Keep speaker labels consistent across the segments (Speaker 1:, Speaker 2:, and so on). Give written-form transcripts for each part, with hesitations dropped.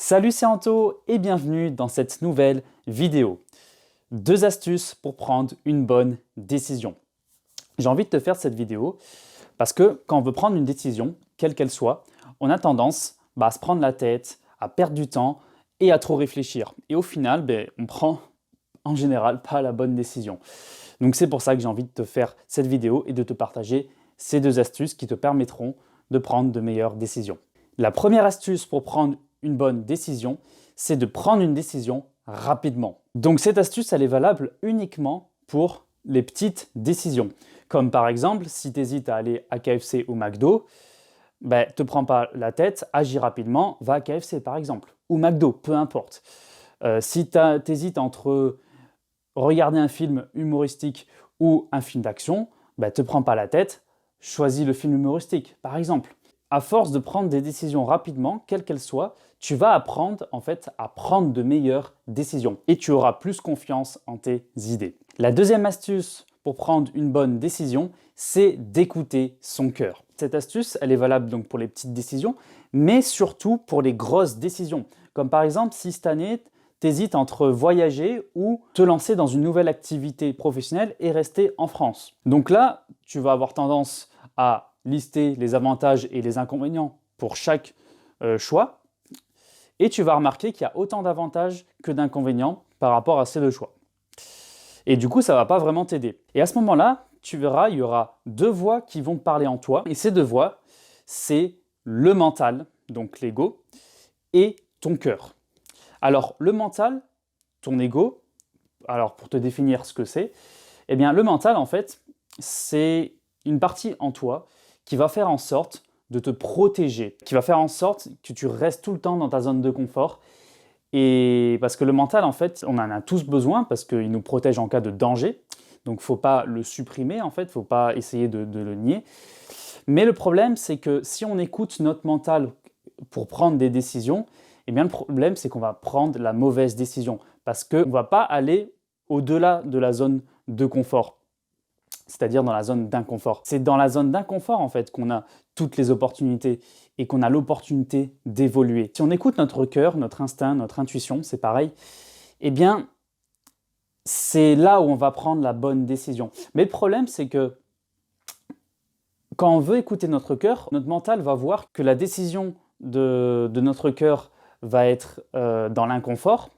Speaker 1: Salut, c'est Anto et bienvenue dans cette nouvelle vidéo. 2 astuces pour prendre une bonne décision. J'ai envie de te faire cette vidéo parce que quand on veut prendre une décision, quelle qu'elle soit, on a tendance à se prendre la tête, à perdre du temps et à trop réfléchir. Et au final, on prend en général pas la bonne décision. Donc c'est pour ça que j'ai envie de te faire cette vidéo et de te partager ces 2 astuces qui te permettront de prendre de meilleures décisions. La première astuce pour prendre une bonne décision, c'est de prendre une décision rapidement. Donc cette astuce, elle est valable uniquement pour les petites décisions. Comme par exemple, si tu hésites à aller à KFC ou McDo, te prends pas la tête, agis rapidement, va à KFC par exemple, ou McDo, peu importe. Si tu hésites entre regarder un film humoristique ou un film d'action, te prends pas la tête, choisis le film humoristique par exemple. À force de prendre des décisions rapidement, quelles qu'elles soient, tu vas apprendre en fait à prendre de meilleures décisions et tu auras plus confiance en tes idées. La deuxième astuce pour prendre une bonne décision, c'est d'écouter son cœur. Cette astuce, elle est valable donc pour les petites décisions, mais surtout pour les grosses décisions. Comme par exemple, si cette année, tu hésites entre voyager ou te lancer dans une nouvelle activité professionnelle et rester en France. Donc là, tu vas avoir tendance à lister les avantages et les inconvénients pour chaque choix et tu vas remarquer qu'il y a autant d'avantages que d'inconvénients par rapport à ces 2 choix. Et du coup, ça ne va pas vraiment t'aider. Et à ce moment-là, tu verras, il y aura 2 voix qui vont parler en toi. Et ces 2 voix, c'est le mental, donc l'ego, et ton cœur. Alors, le mental, ton ego, alors pour te définir ce que c'est, eh bien le mental, en fait, c'est une partie en toi qui va faire en sorte de te protéger, qui va faire en sorte que tu restes tout le temps dans ta zone de confort. Et parce que le mental, en fait, on en a tous besoin parce qu'il nous protège en cas de danger. Donc, il ne faut pas le supprimer, en fait, il ne faut pas essayer de le nier. Mais le problème, c'est que si on écoute notre mental pour prendre des décisions, eh bien, le problème, c'est qu'on va prendre la mauvaise décision parce qu'on ne va pas aller au-delà de la zone de confort, c'est-à-dire dans la zone d'inconfort. C'est dans la zone d'inconfort, en fait, qu'on a toutes les opportunités et qu'on a l'opportunité d'évoluer. Si on écoute notre cœur, notre instinct, notre intuition, c'est pareil, eh bien, c'est là où on va prendre la bonne décision. Mais le problème, c'est que quand on veut écouter notre cœur, notre mental va voir que la décision de notre cœur va être dans l'inconfort.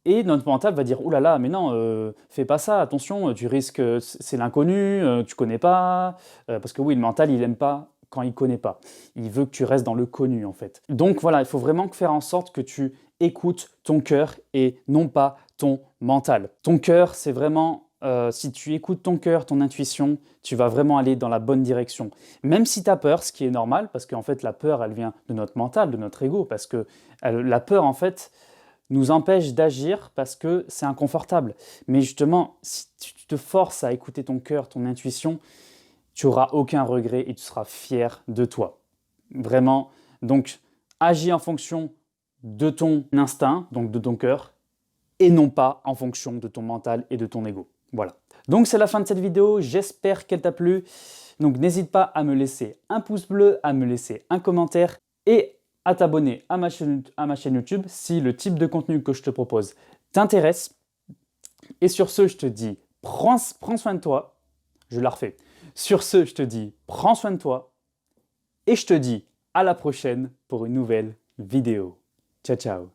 Speaker 1: Et notre mental va dire « Ouh là là, mais non, fais pas ça, attention, tu risques, c'est l'inconnu, tu connais pas. » Parce que oui, le mental, il n'aime pas quand il connaît pas. Il veut que tu restes dans le connu, en fait. Donc voilà, il faut vraiment faire en sorte que tu écoutes ton cœur et non pas ton mental. Ton cœur, c'est vraiment, si tu écoutes ton cœur, ton intuition, tu vas vraiment aller dans la bonne direction. Même si tu as peur, ce qui est normal, parce qu'en fait, la peur, elle vient de notre mental, de notre ego, parce que la peur, en fait, nous empêche d'agir parce que c'est inconfortable. Mais justement, si tu te forces à écouter ton cœur, ton intuition, tu n'auras aucun regret et tu seras fier de toi. Vraiment. Donc, agis en fonction de ton instinct, donc de ton cœur, et non pas en fonction de ton mental et de ton ego. Voilà. Donc, c'est la fin de cette vidéo. J'espère qu'elle t'a plu. Donc, n'hésite pas à me laisser un pouce bleu, à me laisser un commentaire et à t'abonner à ma chaîne YouTube si le type de contenu que je te propose t'intéresse. Et sur ce, je te dis, prends soin de toi. Je la refais. Sur ce, je te dis, prends soin de toi. Et je te dis à la prochaine pour une nouvelle vidéo. Ciao, ciao.